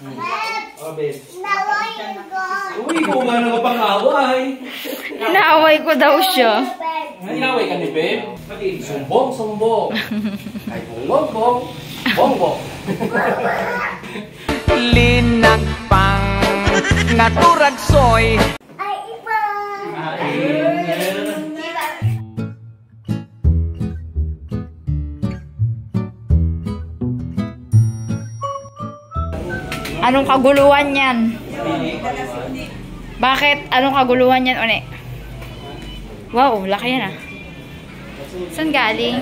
Oh, babe. Uy, kumain na ka pang away. Inaaway ko daw siya. Inaway ka ni babe? Sumbong, sumbong. Ay, bongbong, bong. Bongbong. Linakpang naturag soy. Ay, iba. Anong kaguluhan yan? Bakit? Anong kaguluhan yan, One? Wow, laki yan ah. Saan galing?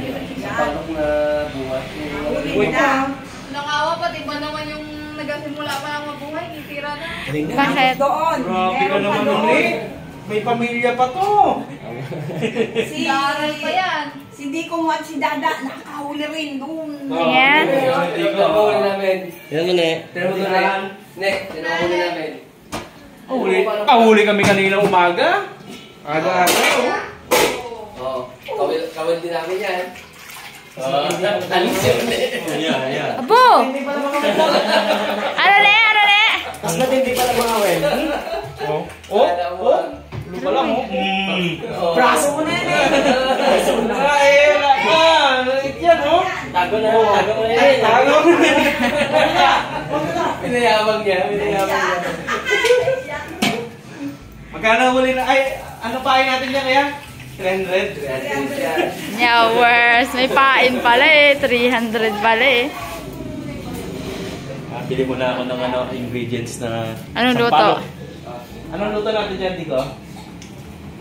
Nakawa pati ba naman yung nagsimula pa lang mabuhay, itira na. Bakit? Grabe ka naman ulit. May pamilya pa to. Daral pa yan. Si Diko at si Dada, nakahuli rin doon. Ayan. Tinahuli namin. Yan na, Pero mo doon, tinahuli namin. Kahuli kami kanina umaga. Aga-aga, Oo. Kawal din namin yan. Alis yun eh. Abo! Ano ne? Ano ne? Mas matindi pala mga wen. Ano pala mo? Braso mo na yun eh. Ay, yan oh. Tago na. Tago mo na yun. Tago. Pinayabang niya. Magkano huli na? Ay, ano pain natin dyan kaya? 300. Nyawers. May pain pala eh. 300 pala eh. Bili mo na ako ng ingredients na Anong luto? Anong luto natin dyan, Diko?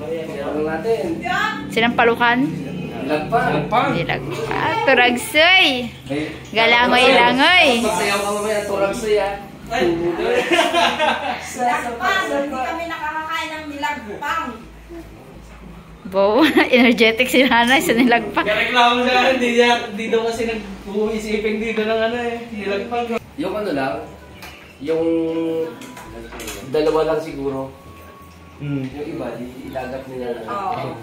Pinayabang natin. Sinampalukan? Lagpang. Nilagpa. Turagsoy. Galangoy-langoy. Magsayaw ka mamaya, turag siya. Nilagpang, hindi kami nakakakain ng nilagpang. Wow, energetic si nanay sa nilagpa. Reklamo siya, hindi daw kasi nag-uisipin dito ng nilagpang. Yung ano lang, yung dalawa lang siguro. Yung iba, ilagat nila na. Oo.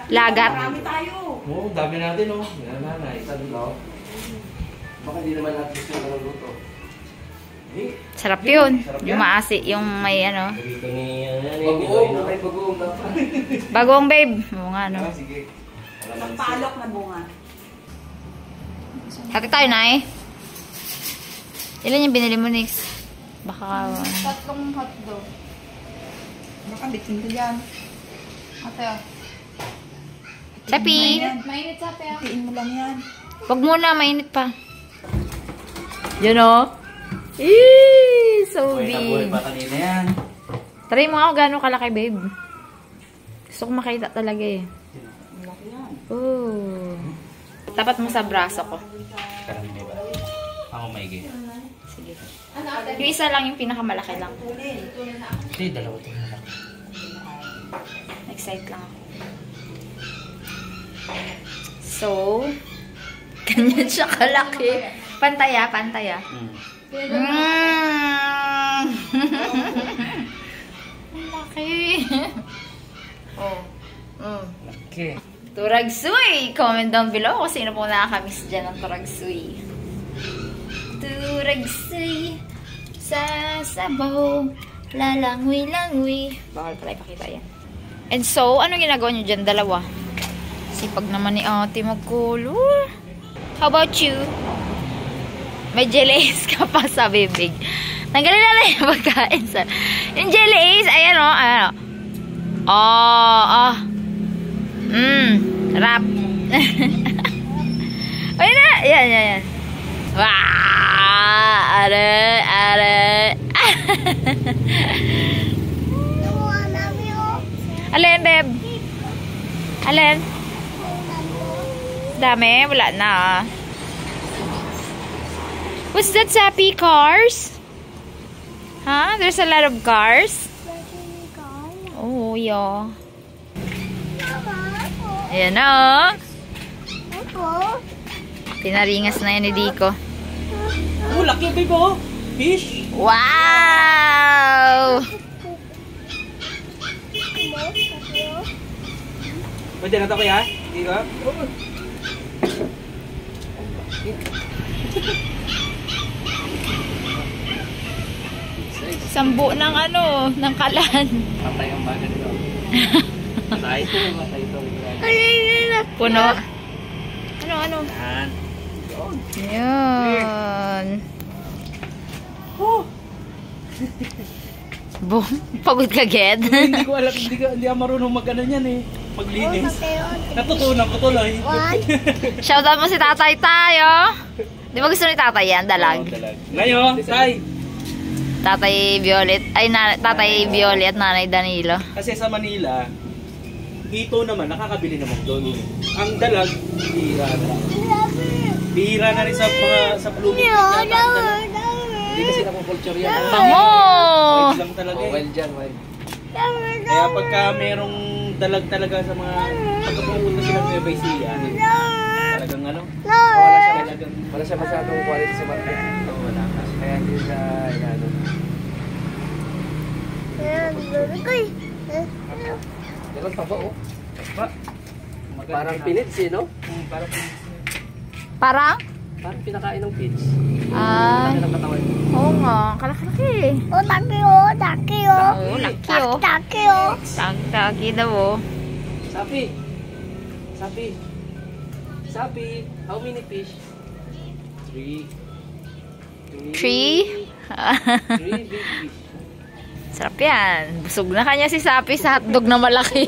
Lagat. Marami tayo. Oo, dami natin oh. Yan nanay. No? Baka hindi naman natin gusto yung luto. Sarap yun. Yung maasi, yung may ano. Dito ni Bagoong, may bagoong na pa. Bagoong babe. Oo nga no. Sige. Palok na bunga. Hati tayo na eh. Ilan yung binili mo next? Baka... 3 hotdog. Baka bitin ko dyan. Ate ah. Chapi! Mainit sa ate ah. Tiin mo lang yan. Wag muna, mainit pa. Yun o. Eee! So big. pa kanina yan. Try mo ako gano'ng kalaki, babe. Gusto ko makita talaga eh. Oh. Tapat mo sa braso ko. Karami ba? Ako maigi. Sige. Yung isa lang, yung pinakamalaki lang. Hindi, dalawa ito na lang. Excite lang ako. So, ganyan siya kalaki. Pantaya, pantaya. Ang laki. Oh. Okay. Turagsuy! Comment down below kung sino po nakakamiss dyan ng turagsuy. Turagsuy sa sabaw. Lalangoy-langoy. Bakal pala ipakita yan. And so, ano ginagawa nyo dyan? Dalawa. Sipag naman ni ate magkulo. How about you? May jelly ace ka pa sa bibig. Tanggalin na lang yung pagkain sa... Yung jelly ace, ayan o. Ayan o. Oh. Rap. Ayun na. Yan. Wow! Are. Alin, babe? Alin? Dami? Wala na. What's that, Sappy? Cars? Huh? There's a lot of cars? Oh, yeah. Ayan na, oh. Pinaringas na yan ni Diko. Oh, laki babe oh. Fish. Wow! Pwede na ito kuya? Hindi ka? Sambu ng ano, ng kalan. Patay ang baga nito. Patay ito. Puno. Ano? Yan. Yan. Boom. Pagod ka, Ged? Hindi ko alam, hindi ako marunong mag-ano yan eh. Maglinis. Natutunan ko tuloy. Shoutout mo si Tatay Tayo. Di ba gusto ni Tatay yan? Dalag. Ngayon, Tay. Tatay Violet. Ay, Tatay Violet, Nanay Danilo. Kasi sa Manila, ito naman, nakakabili naman doon. Ang dalag, bihira na. Bihira na rin sa blooming. Hindi kasi nakukulture yan. Bango! Wild lang talaga eh. Wild dyan, wild. Kaya pagka merong dalag talaga sa mga pagkapupunta sila ng Nueva Ecija, talagang ano? Wala siya masyadong quality sa market. Wala ka. Kaya hindi siya, ano. Yan ang taba, oh. Parang pinits, eh, no? Parang Parang? Parang pinakain ng pits. Ah, Laki ng katawan. oo nga. Kalaki. Oh, laki oh. Laki oh. Oo, laki oh. Laki oh. Tagi daw oh. Sapi. How many fish? 3. 3? 3 big fish. Sarap yan. Busog na kanya si Sapi sa hotdog na malaki.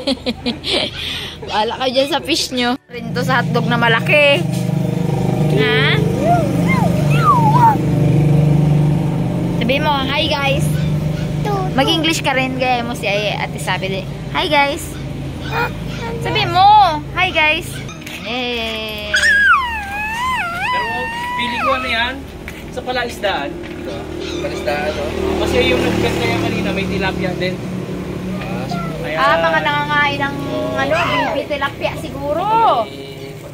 Wala ka dyan sa fish nyo. Rin to sa hotdog na malaki. Ha? Sabihin mo, hi guys. Mag-English ka rin, gaya mo si Ate Sapi din. Hi guys. Sabihin mo, hi guys. Yay. Pero pili ko ano yan, sa palaisdaan. Ito. Palistaan, no? Kasi yung nag-bet kaya kanina, may tilapia din. Kaya, Mga nangangain ng ano, baby tilapia siguro.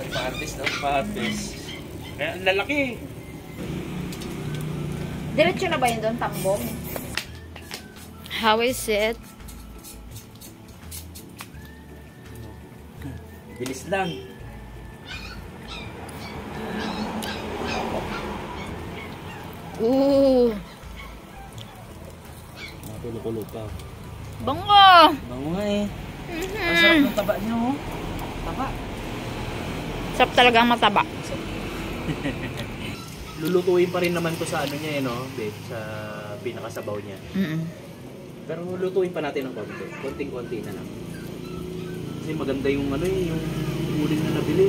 Pa-artist, no? pa-harvest. Kaya ang lalaki. Diretso na ba yun doon, tambong? How is it? Bilis lang. Ooh, Kulo-kulo pa. bango! Bango nga eh. Ang sarap ng taba niyo, oh. Taba. Sarap talaga ang mataba. Lulutuin pa rin naman to sa ano niya, no, babe, sa pinakasabaw niya. Pero lutuin pa natin ng konti. Konting-konti na lang. Kasi maganda yung ano eh, yung uling na nabili.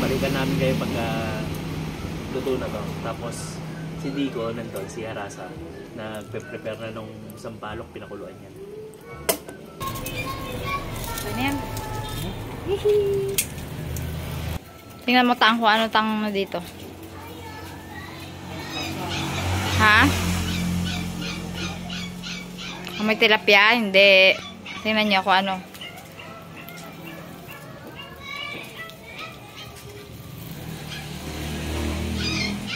Balikan namin kayo pagka luto na to. Tapos si Dico nandun, si Harasa, nagpe-prepare na nung sampalok, pinakuluan niya. Ano yan? Tingnan mo tang kung ano tang mo dito. Ha? Kung may tilapia, hindi. Tingnan niyo kung ano.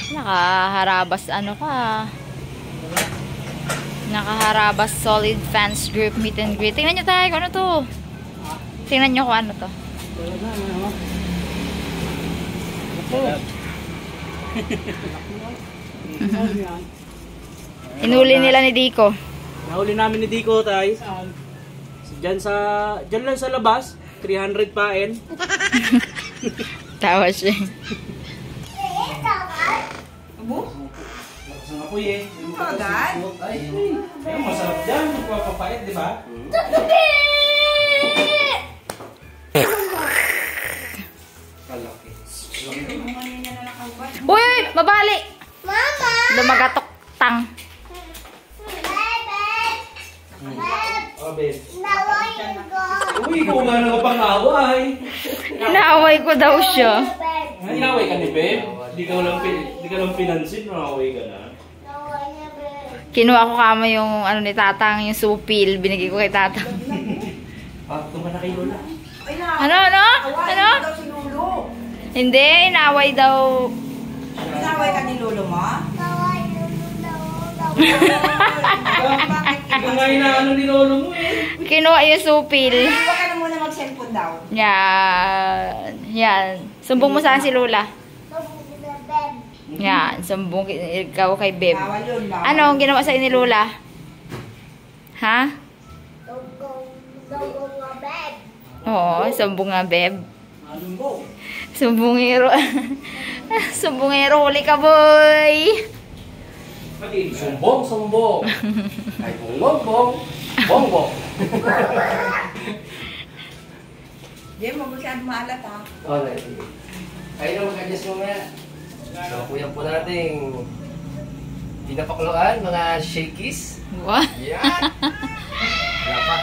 Nakaharabas ano ka. Nakaharabas solid fans group meet and greet. Tingnan niyo tayo kung ano to. Tingnan niyo kung ano to. Inuli nila ni Dico. Nahuli namin ni Dico, tay. Diyan lang sa labas, 300 paen. Tawa siya. Lakas ng apoy eh. Agad? Ay, masarap dyan. Magpapapait, di ba? Kalaki. Uy! Mabali! Mama! Lumagatok tang. Oh, babe. Nawayin ko! Uy, ikaw nga nakapang-away. Inaaway ko daw siya. Inaway ka ni babe? Di ka lang pinansin, nakaway ka na. Nawayin ko! Kinuha ko kamo yung ano ni Tatang, yung supil. Binigay ko kay Tatang. Ito ka na kay Lola. Ano? Daw si Lolo. Hindi, inaway daw. Pinaway ka ni Lolo mo? Nawayin daw. Ikaw nga inaano ni Lolo mo eh. Kinuha yung supil. Huwag ka na muna mag-cellphone daw. Yan. Yan. Sumbong mo saan si Lola. Yan, sumbong ikaw kay Beb. Bawal yun, bawal. Ano ang ginawa sa'yo ni Lola? Ha? Oo, sumbong nga, Beb. Sumbongero. Sumbongero, huli ka, boy. Sumbong, sumbong. Ay, bongbong, bongbong. Hindi mo masyadong maalat ha. Okay, sige. Kayo na mag-adjust mamaya. So, kuya po nating pinapakuluan, mga shakies. What? Yan! Wala pa.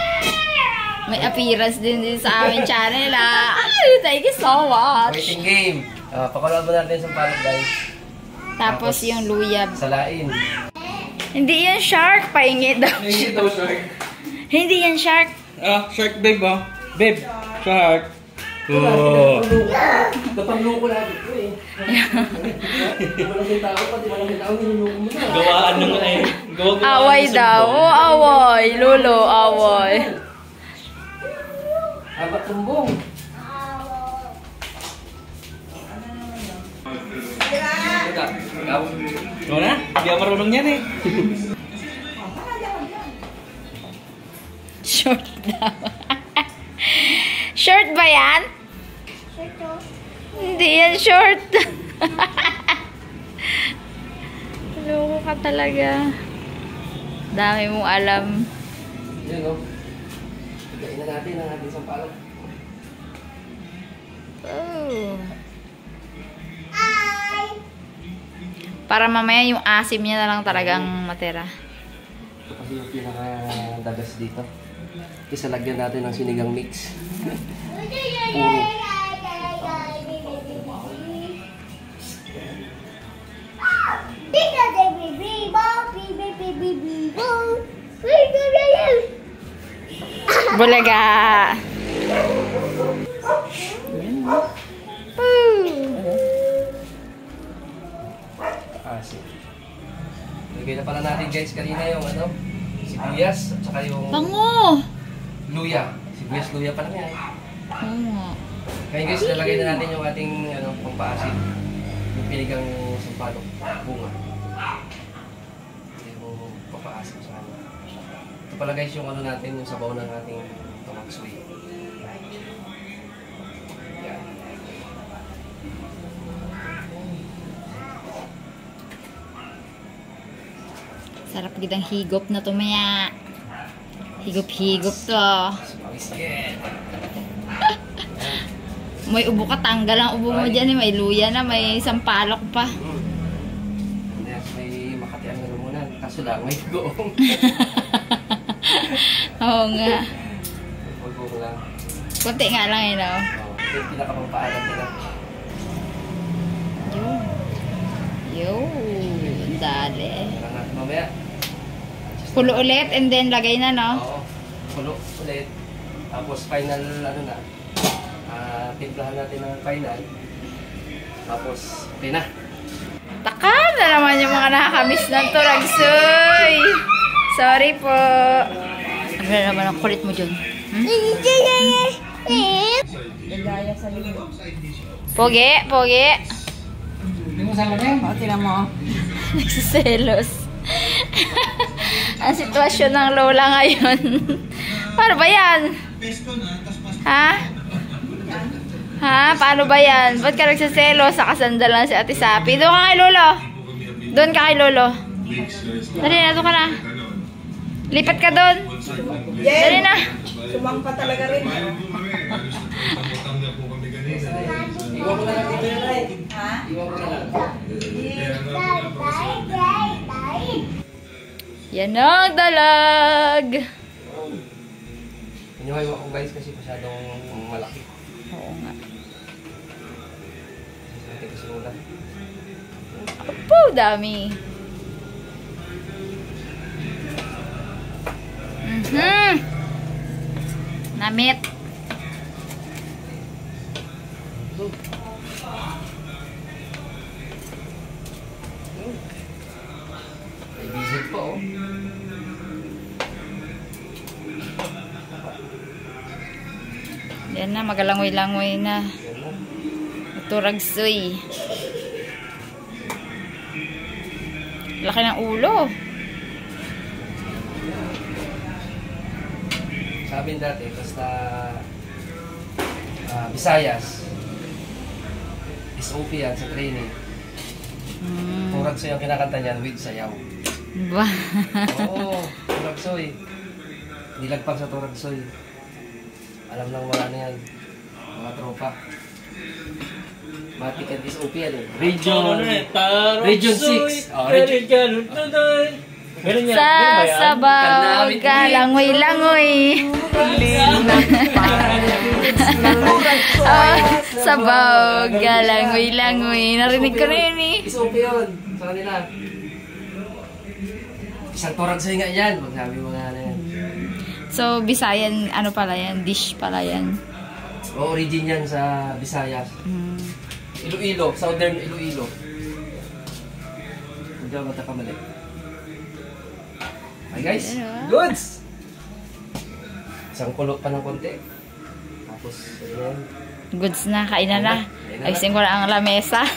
May appearance din sa aming channel, ah. Ay, thank you so much. Waiting game. Pakuluan mo natin sa palok, guys. Tapos yung luya. Salain. Hindi yan shark. Paingit daw. Hindi daw shark. Hindi yan shark. Ah, shark babe ah. Babe, shark. Oh. Napangluko lagi ko eh. Di malaking tao pa, di malaking tao, niluluko mo na. Gawaan nung gawa Away daw. Oh, away. Lolo, away. Abat tumbong. Ikaw? No na? Hindi ako marunong yan eh. Short daw. Short ba yan? Hindi yan short. Loko ka talaga. Dami mong alam. Yun o. Higain na natin ang ating sampalok. Oh. Para mamaya yung asim niya na lang talagang matira. Ito kasi yung pinaka-dagas dito. Isa lagyan natin ng sinigang mix. Puro. Bulaga. Asin. Lagay na pala natin guys kanina yung ano, sibuyas at saka yung Bango. luya. Sibuyas luya pa lang yan. Oo nga. Ngayon guys, lalagay na natin yung ating ano, pampaasin. Yung pinigang sampalok bunga. Yung papaasin sa kanya. Ito pala guys yung ano natin, yung sabaw ng ating tomaksoy. Yan. Sarap gidang higop na tumaya. Higop-higop to. Sumawisket. May ubo ka, tanggal ang ubo mo dyan eh. May luya na, may sampalok pa. Yes, may Makati ang nalumunan. Kaso lang, may goong. Oo nga. Pagbuko lang. Kunti nga lang eh, no? Ito yung pinakapagpaalam nila. Yun. Dali. Kailangan natin mamaya. Kulo ulit and then lagay na, no? Oo. Pulo ulit. Tapos final, ano na. Timplahan natin ng final. Tapos, okay na. Taka na naman yung mga nakakamiss ng turagsoy. Sorry po. Ano naman ang kulit mo dyan? Pogi, pogi. Hindi mo sama na yan. O, tinan mo. Nagsiselos. Ang sitwasyon ng lola ngayon. Paano ba yan? Ha? Ha? Paano ba yan? Ba't ka nagsiselos? Sa kasandal lang si Ate Sapi. Doon ka kay Lolo. Doon ka kay Lolo. Dali na, doon ka na. Lipat ka doon. Dali na. Sumampa talaga rin. Iwan ko na lang dito yun, ay. Ha? Iwan ko na lang. Yan ang dalag. Iniwawa ko guys kasi masyadong malaki. Oo nga. Natin kasi mula. Apo, dami. Namit. May visit pa oh. Yan na, magalangoy-langoy na. Yan na. Turagsoy. Laki ng ulo. Sa amin dati, basta Visayas, SOP yan sa training. Turagsoy ang kinakanta niyan with sayaw. Ba? Oo, turagsoy. Nilagpag sa turagsoy. Alam lang wala na yan. Mga tropa. Matik at SOP yan eh. Region 6. Oh, region. Sa sabaw, kalangoy-langoy. Sabaw, kalangoy-langoy. Narinig ko na yun eh. SOP yun sa kanila. Isang turagsoy nga yan. Pag sabi mo nga na yan. So, Bisayan, ano pala yan? Dish pala yan. O, origin yan sa Visayas. Iloilo, Southern Iloilo. Hindi ako matakamali. Okay guys, goods! Isang kulo pa ng konti. Tapos, ayan. Goods na, kainan na. Ayusin ko na ang lamesa.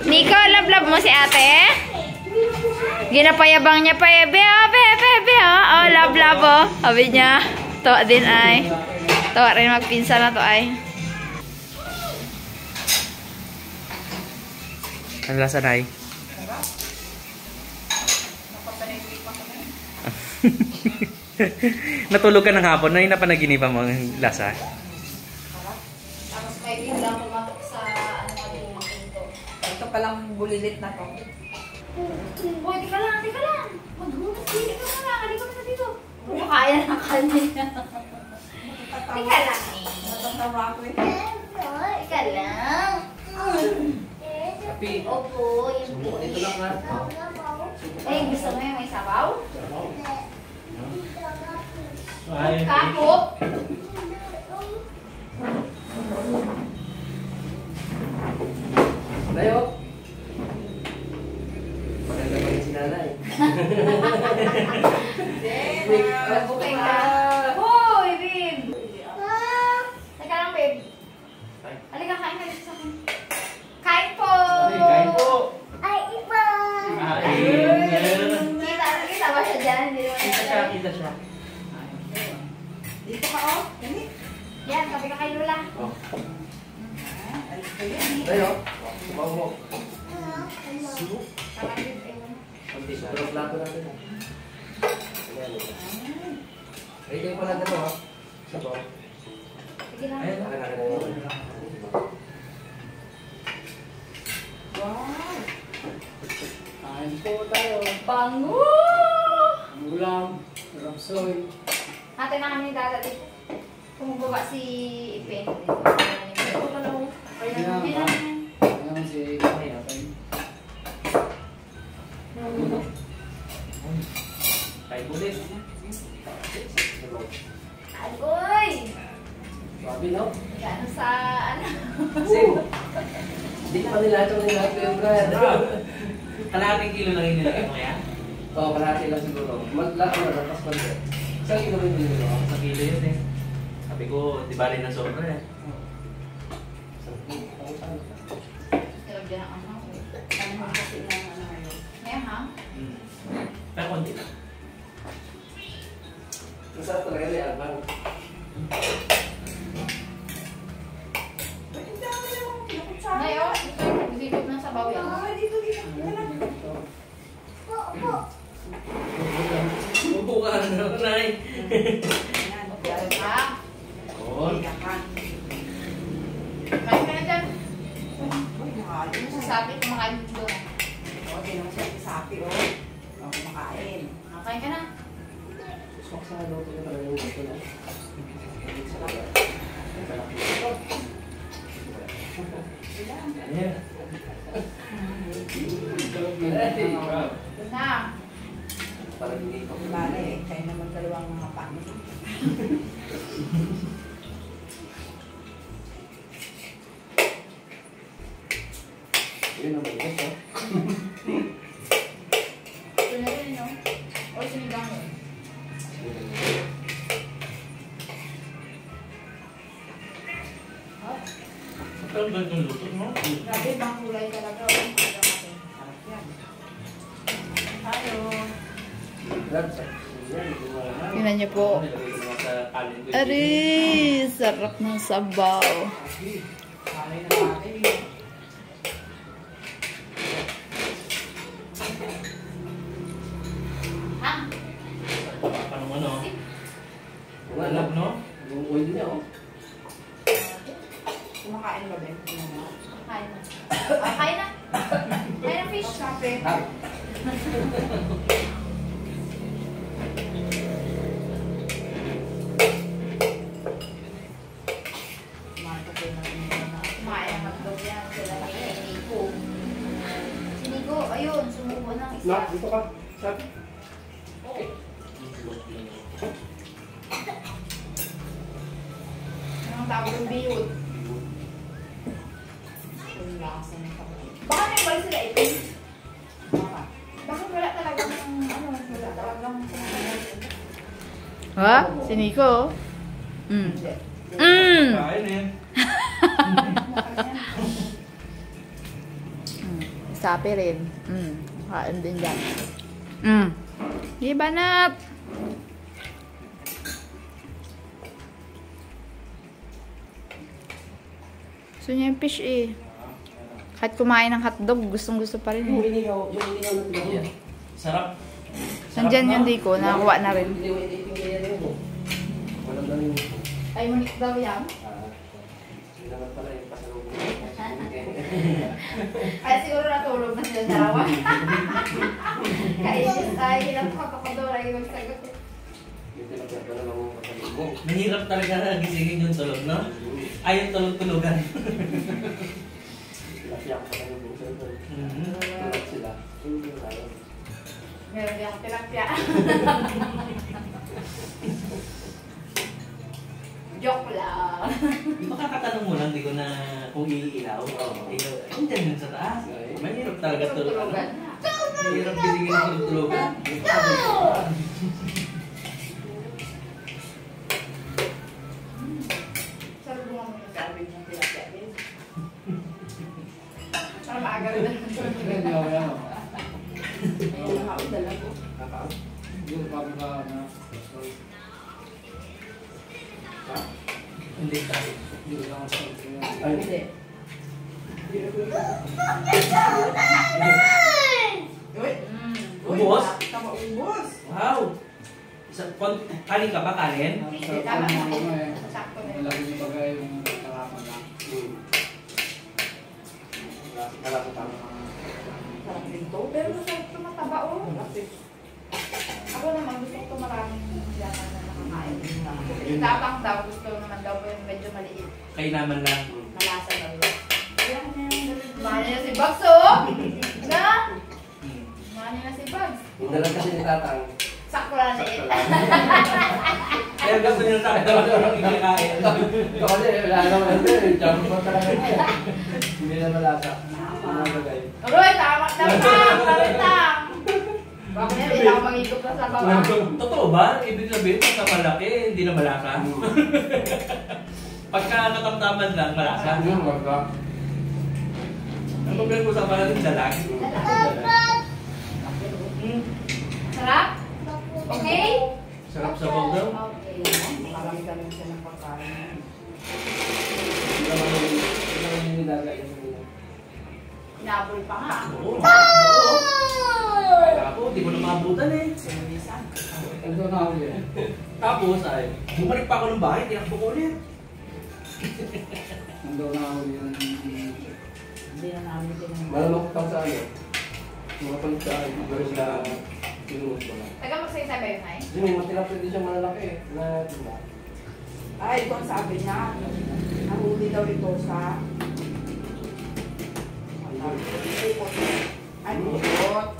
Nico, love-love mo si ate? Ginapayabang niya pa, bebe, oh, love-love, oh. Sabi niya, tawa din ay. Tawa rin magpinsan na to ay. Ang lasa na ay? Natulog ka ng hapon na yung napanaginipan mo ang lasa. Tapos may biglang pumatok sa ano yung pinto. Ito palang bulilit na to. Boy, di ka lang. Maghunas, hindi ka na lang. Halika mo na dito. Kaya na kanina. Tika lang eh. Natatawa ko eh. Ika lang. Kapi. Opo, yung Sumo, dito lang ha. eh, gusto mo yung may sabaw? Kapot? Tayo. Maganda pa rin si nanay. Magbukay ka. Hoy, babe! Teka lang, babe. Halika, kain ka dito sa akin. Kain po! Kain po. Kita ba siya dyan? Kita siya. Dito ka oh. Ganit. Yan, sabi ka kay Lula. Oh. Alis ko yun. Tayo. Sumaw mo. Tama, babe. Ewan. Kunti siya. Pero plato natin ha. Ayan. Ay, kayo pala dito ha. Sabaw. Sige lang. Ayan, akin na yun. Wow. Kain po tayo. Bango! Ulam. Rapsoy. Ate na kami dadating. Kumubaba si Ipin. Ito ka lang. Hindi na. Ayan si Maya. Kain ulit. Agoy! Sabi no? Gano sa ano? Kasi, hindi pa nila ito nila ito yung brad. Kalahating kilo lang yung nilagay mo kaya? Oo, kalahati lang siguro. Maglaan na, tapos konti. Isang kilo rin din yun. Sa kilo yun eh. Sabi ko, di bali na sobra eh. Nilagyan ang ano. Ano mo kasi ng ano ngayon? Ngayon ha? Pero konti lang. Masarap talaga ni Alban. Ngayon, dito ng sabaw yan. Dito. Upo ka na, Nay. Ayan. Meron ka. Oo. Kain ka na dyan. Uy, nakaalim na. Sasabi ko mga ibig doon. Oo, di naman siya sapi oh. Oo, kumakain. Kain ka na. Sok sa luto na talaga yung luto na. Ayan. Doon na. Parang hindi ko. Bale, kayo naman dalawang mga pangit. Yun ang maligas ha. Ito na rin, no? O sinigang mo. Pero ba yung luto mo? Grabe, bang kulay talaga. Sarap yan. Sarap yan. tayo. Tingnan niyo po. Nilagay ko naman sa kanin ko. Ari, sarap ng sabaw. Malay na natin. Paano mo, no? Wala Alam, no? Yung oil niya, oh. Kumakain ba, Ben? Kain na. Kain na. Kain na, fish. Sabi. Kumain ang hotdog yan. Sila na Nico. Si Nico, ayun, sumubo ng isa. Nak, dito ka. Sabi. Anong tawag yung biyod? Yung lasa ng tawag. Baka may balik sila ipin. Baka. Bakit wala talagang, wala talagang Ha? Si Nico? Mm. Hindi. Kain eh. Sapi rin. Kain din dyan. Di banat. Gusto niya yung fish eh. Kahit kumain ng hotdog, gustong-gusto pa rin Yung eh. inigaw na tinagyan. Sarap. Nandyan yung Nico, nakakuha na rin. Hindi mo initingnan yan mo. Walang daw yung... ay Monique daw yan. Hindi naman pala yung pasalubong. Ay siguro natulog na sila dalawa. Kainis ay ilang kakakadora yung magsagot. Yung tinagyan pa naman yung pasalubong. Mahirap talaga na gisingin yung tulog, no? Ay, yung tulog-tulugan. Lafiya ko sa pasalubong. Tulog sila. Tulog tayo. Meron yung tilapia. Joke lang. Makakatanong mo lang, di ko na kung iilaw. Diyan yun sa taas. Mahirap talaga tulog. Tulugan. Mahirap gisingin yung tulog-tulugan. Sabi mo nga yung sabi ng tilapia. Para maaga rin ang tulugan. Ayun, nakaudala ko. Hindi tayo. Ay, hindi. Uy! Ubos? Tama, ubos! Wow! Kanin ka ba, kanin? Tama na. Sakto na. Wala ko tama. Sarap din to. Pero masarap ito mataba oh. Ako naman gusto ko maraming yaman na nakakain. Tapang daw, gusto naman daw yung medyo maliit. Kayo naman lang. Malasa daw yun. Mahal niya si Bugs oh! Na? Mahal niya si Bugs. Yung dalang kasi ni Tatang. Sakto lang liit. Kaya gusto nyo sa akin talaga lang ikakain. Kasi wala naman ito eh. Jump mo talaga niya. Hindi na malasa. Nalagay. Aroy, tama lang. Bakit yan, hindi ako mag-igop na sa baba. Totoo ba? Ibig sabihin, pagka malaki, hindi na malasa. Pagka katamtaman lang, malasa. Yung wala. Ang problema ko sa pala ng dalag. Sarap? Okay? Sarap sa bog daw. Okay. Marami kami siya ng pagkain. Hindi naman yung nilagay yung Inabol pa nga. Oo. Kaya po, di ko na maabutan eh. Sinunisan. Ito na ako yun. Tapos ay, bumalik pa ako ng bahay, tinakbo ko ulit. Ando na ako yun. Hindi na namin tinanong. Malamang pa sa ano. Mga pagkain. Pero sila pinuot ko lang. Taga magsaysay ba yun, Nay? Hindi, may matilapin din siya malalaki eh. Na diba? Ay, ito ang sabi niya. Nahuli daw ito sa... Ay, bukot.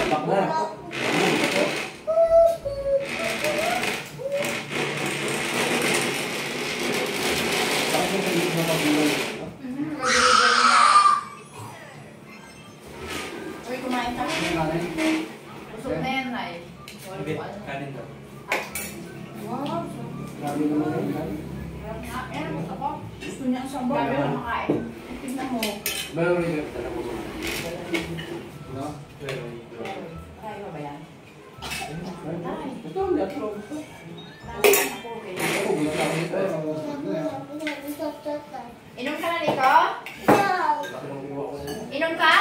Bakla. Bakit mo kayo na pagbulan? Uy, kumain ka. Busog na yan, Nay. Sabi, kanin daw. Wow. Grabe naman yun. Ayan, gusto ko. Gusto niya ang sabaw. Grabe ako makain. Tignan mo. Meron rin yung talaga mo. Pero, Inom ka na, Nico? Inom ka?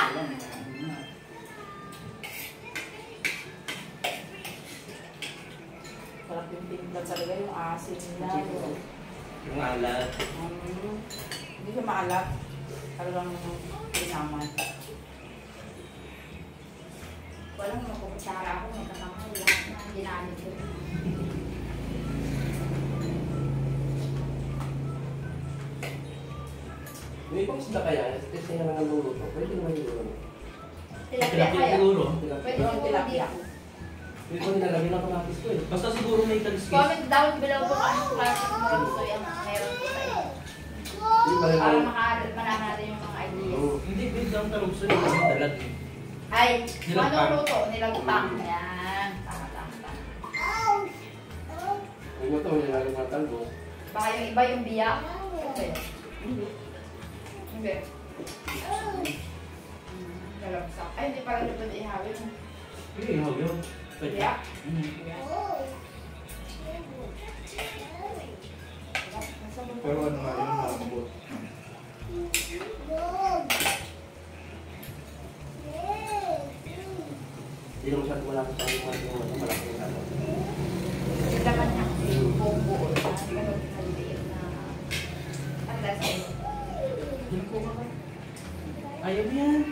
Sarap yung timpla talaga, yung asin nila. Yung alat. Hindi siya maalat. Talagang pinaman. Walang makukutsara ako, may kakamay. Lahat na ginamit ko. May pang isda kaya, kasi nga naman luluto. Pwede naman yung luluto. Tilapia kaya. siguro. Pwede yung tilapia. Hindi ko nilalagay ng kamatis ko eh. Basta siguro may tag-space. Comment down below kung anong klase kung meron gusto yan. Meron ko sa iyo. Hindi ba Para rin- malaman natin yung mga ideas. Hindi, big ang talog sa'yo. Kasi dalag eh. Ay, Nilagpang. anong luto? Nilagpang. Yan. Tama. Yung ito, nilalagay ng talbo. Baka yung iba yung biyak. Okay. Hindi. Lalagsak. Ay, hindi pala ito pwede ihawin. Hindi, hawag yun. Pwede. Biyak. Pero ano nga yun, nakakabot. Hindi naman siya malaki sa yung malaki yung ano. Yung laman niya kasi yung buo-buo. Ganun, maliit na. Ano dahil sa iyo? Ayaw yan.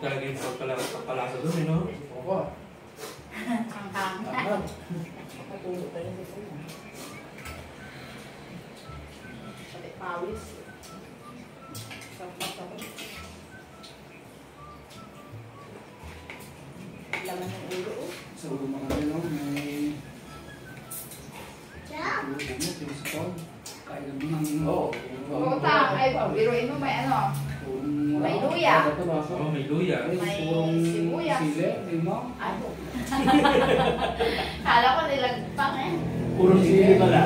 Talaga yung pagpalasa doon, eh, no? Opo. Hang-hang. Pati pawis. Sarap. Laman ng ulo. Oh. Sa ulo mga ano, may... Ulo mo, pinisipon. Kailan mo ng... Oo. Utang. Ay, biruin mo may ano. May luya. Oo, may luya. May sibuyas. Sili, limang. Ano? Kala ko nilagpang eh. Puro sili pala.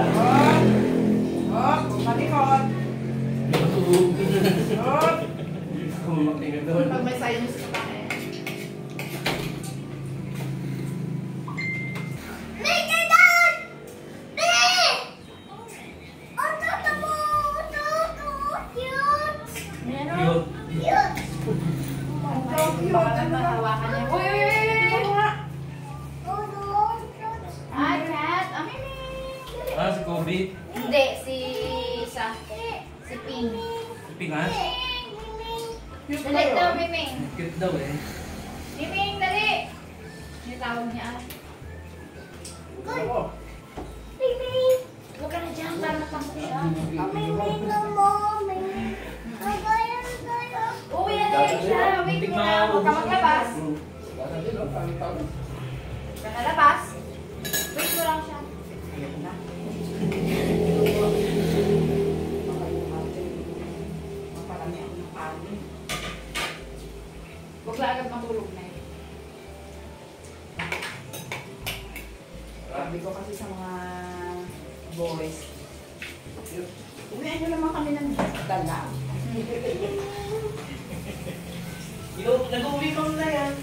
Malikot. Pag may sinus ka pa eh. Meron. Baka lang mahawakan niya. Uy! Ay, cat! Amimi! Ah, si Kobe. Hindi, si isa. Si Ping. Pingas. Dali daw, Miming. Cute daw eh. Miming, dali! Yung tawag niya. Huwag ka na dyan para natakot siya. Uwi na rin siya. Wait mo na. Huwag ka maglabas. Huwag ka nalabas. Wait mo lang siya. Huwag lang agad matulog na eh. Sabi ko kasi sa mga boys, uwihan nyo naman kami ng dala. Nag-uwi ko na yan.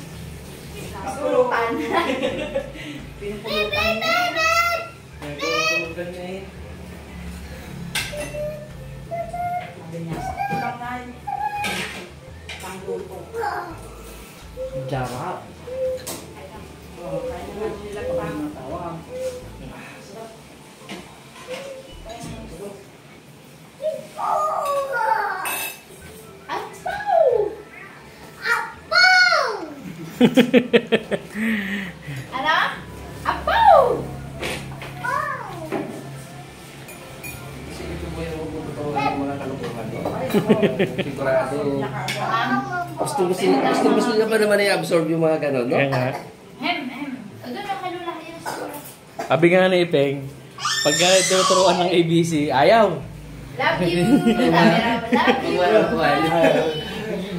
Nakapulutan. Pinupulutan niya. Nag-uwi na eh. Sabi niya, sakto lang na yun. Pangluto. Jarap. Oh, kaya naman nila pang. Tawag. Ano? Apaw! Kasi ito po yung magpupunta ng mga kalukuhan. Sigurado. Gusto niya pa naman i-absorb yung mga gano'n, no? Hem. Doon ang kalula kayo siguro. Sabi nga na Ipeng, pagka tinuturuan ng ABC, ayaw. Love you. Love you. Well,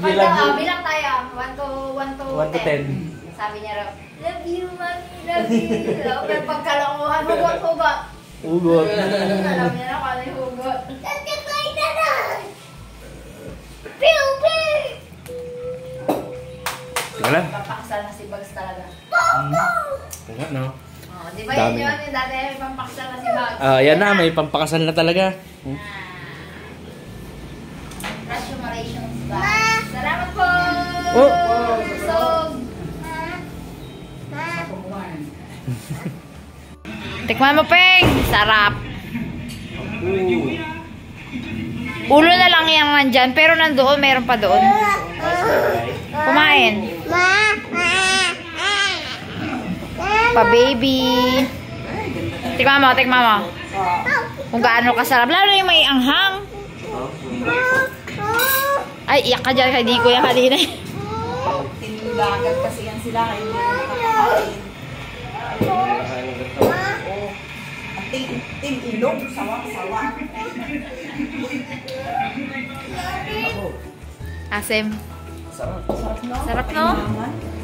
Bilang tayo. 1 to 1 to 10. Sabi niya raw, love you, mommy, love you. Pero pagkalakuhan, hugot. Ugot. Alam niya na kung ano yung hugot. Pew, pew! Teka lang. Papakasal na si Bugs talaga. Nga, no? Oh, di ba Dami. yun yung dati may pampakasal na si Bugs? Yan na, may pampakasal na talaga. Congratulations, Bugs. Salamat po! Oh! Busog! Kumain. Tikman mo, Peng. Sarap. Ulo na lang yung nandyan, pero nandoon, meron pa doon. Kumain. Pa-baby. Tikman mo. Kung gaano kasarap. Lalo na yung may anghang. Ay, iyak ka dyan. Hindi ko yan kanina. Tinulagan kasi yan sila. Kaya hindi na nakakain. Ang ilog. Sawa. Asim. Sarap. Sarap, no? Sarap, no? Kailangan.